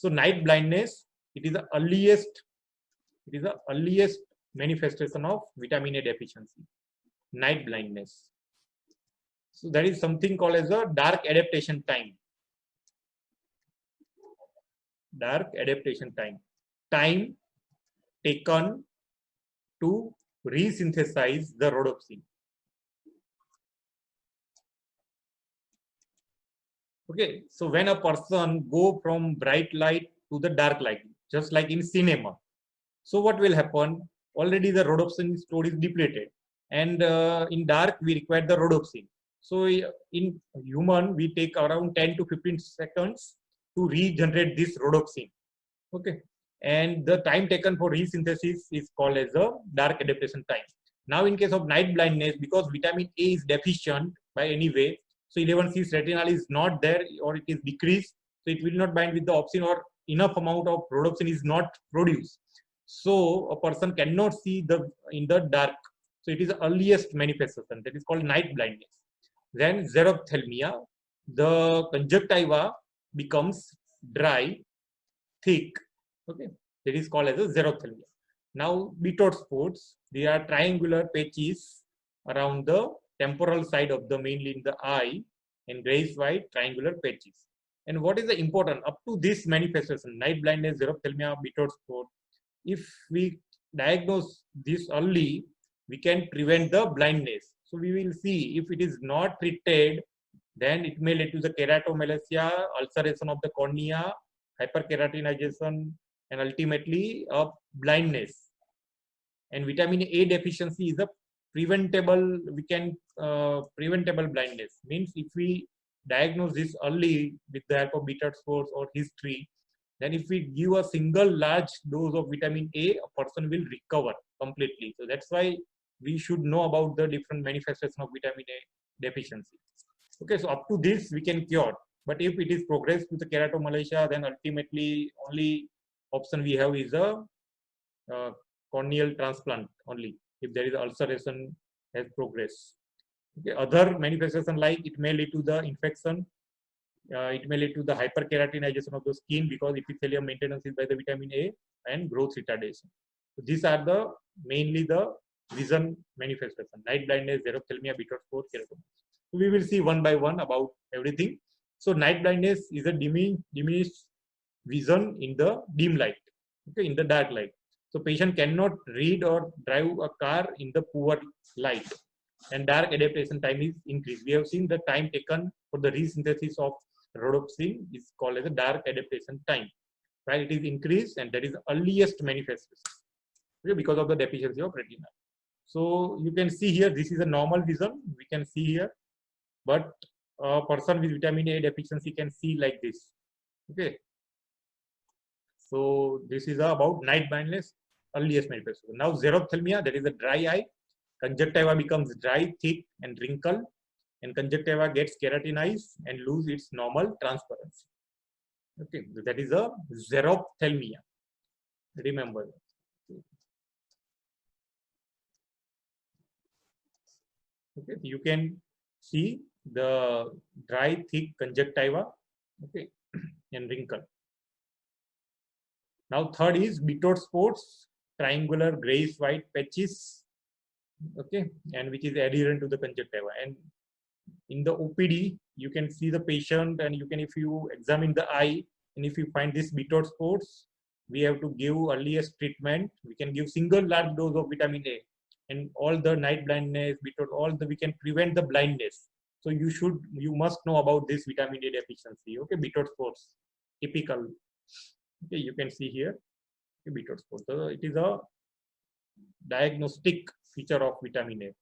So night blindness, it is the earliest manifestation of vitamin A deficiency, night blindness. So that is something called as a dark adaptation time. Dark adaptation time. Time taken to resynthesize the rhodopsin. Okay, so when a person go from bright light to the dark light, just like in cinema, so what will happen? Already the rhodopsin stored is depleted, and in dark we require the rhodopsin. So in human we take around 10 to 15 seconds to regenerate this rhodopsin. Okay, and the time taken for resynthesis is called as a dark adaptation time. Now in case of night blindness, because vitamin A is deficient by any way, so 11-cis retinal is not there or it is decreased, so it will not bind with the opsin, or enough amount of rhodopsin is not produced. So a person cannot see in the dark. So it is the earliest manifestation, that is called night blindness. Then xerophthalmia, the conjunctiva becomes dry, thick. Okay, that is called as a xerophthalmia. Now Bitot spots, they are triangular patches around the temporal side of the, mainly in the eye, and grayish white triangular patches. And what is the important up to this manifestation, night blindness, xerophthalmia, Bitot spot? If we diagnose this early, we can prevent the blindness. So we will see if it is not treated, then it may lead to the keratomalacia, ulceration of the cornea, hyperkeratinization, and ultimately blindness. And vitamin A deficiency is a preventable, we can preventable blindness. Means if we diagnose this early with the help of Bitot scores or history, then if we give a single large dose of vitamin A, a person will recover completely. So that's why we should know about the different manifestation of vitamin A deficiency. Okay, so up to this we can cure. But if it is progressed to the keratomalacia, then ultimately only option we have is a corneal transplant only, if there is ulceration has progressed. Okay, other manifestation like it may lead to the infection, it may lead to the hyperkeratinization of the skin because epithelium maintenance is by the vitamin A, and growth retardation. So these are the mainly the vision manifestation: night blindness, xerophthalmia, Bitot spot, keratosis. So we will see one by one about everything. So night blindness is a diminished vision in the dim light, okay, in the dark light. So patient cannot read or drive a car in the poor light, and dark adaptation time is increased. We have seen the time taken for the resynthesis of rhodopsin is called as a dark adaptation time, while it is increased, and that is the earliest manifestation, okay, because of the deficiency of retina. So you can see here, this is a normal vision, we can see here, but a person with vitamin A deficiency can see like this. Okay, so this is about night blindness, earliest manifestation. Now xerophthalmia, that is a dry eye. Conjunctiva becomes dry, thick, and wrinkled, and conjunctiva gets keratinized and lose its normal transparency. Okay, that is a xerophthalmia. Remember that. Okay, you can see the dry, thick conjunctiva, okay, and wrinkle. Now third is Bitot spots, triangular grayish white patches, okay, and which is adherent to the conjunctiva. And in the OPD, you can see the patient, and you can, if you examine the eye, and if you find this Bitot spots, we have to give earliest treatment. We can give single large dose of vitamin A, and all the night blindness, Bitot, we can prevent the blindness. So you must know about this vitamin A deficiency. Okay, Bitot spots, typical. Okay, you can see here, okay, Bitot spots. So it is a diagnostic feature of vitamin A.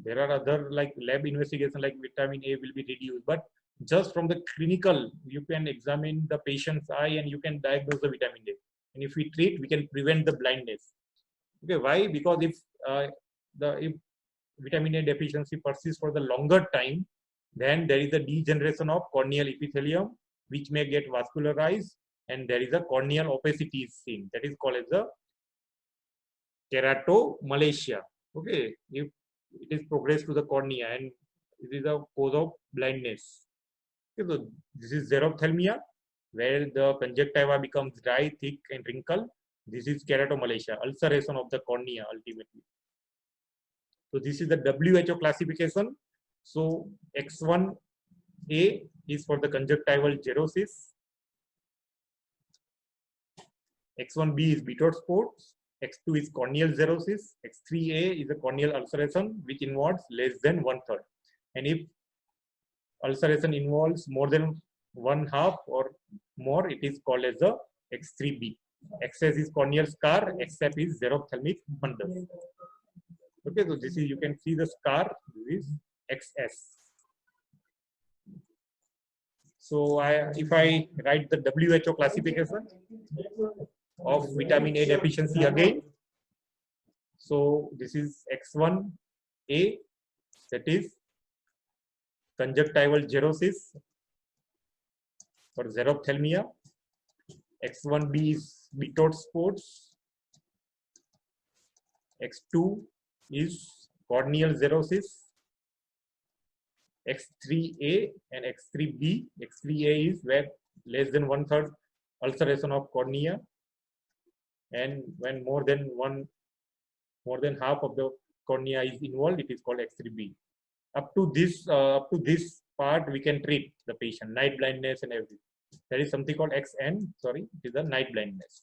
There are other like lab investigation like vitamin A will be reduced, but just from the clinical, you can examine the patient's eye and you can diagnose the vitamin A. And if we treat, we can prevent the blindness. Okay, why? Because if vitamin A deficiency persists for the longer time, then there is a degeneration of corneal epithelium, which may get vascularized, and there is a corneal opacity is seen. That is called as the keratomalacia. Okay, if it is progressed to the cornea, and it is a cause of blindness. Okay, so this is xerophthalmia. where the conjunctiva becomes dry, thick, and wrinkled. This is keratomalacia, ulceration of the cornea ultimately. So this is the WHO classification. So X1A is for the conjunctival xerosis. X1B is Bitot spots. X2 is corneal xerosis. X3A is a corneal ulceration which involves less than 1/3. And if ulceration involves more than 1/2 or more, it is called as the X3B. XS is corneal scar. XF is xerophthalmic fundus. Okay, so this is, you can see the scar. This is XS. So if I write the WHO classification of vitamin A deficiency again, so this is X1A, that is conjunctival xerosis for xerophthalmia. X1B is Bitot spots. X2 is corneal xerosis. X3A and X3B. X3A is where less than 1/3 ulceration of cornea, and when more than half of the cornea is involved, it is called X3B. Up to this part, we can treat the patient, night blindness and everything. There is something called XN. Sorry, it is the night blindness.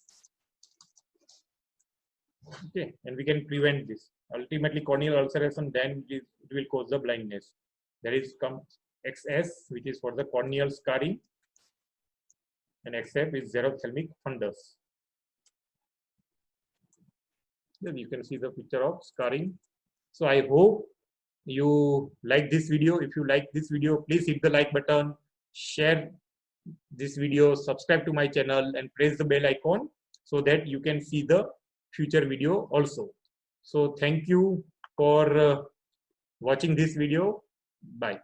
Okay, and we can prevent this. Ultimately, corneal ulceration then it will cause the blindness. There is XS, which is for the corneal scarring, and XF is xerophthalmic fundus. Then you can see the picture of scarring. So I hope you like this video. If you like this video, please hit the like button, share this video, subscribe to my channel, and press the bell icon so that you can see the future video also. So thank you for watching this video. Bye.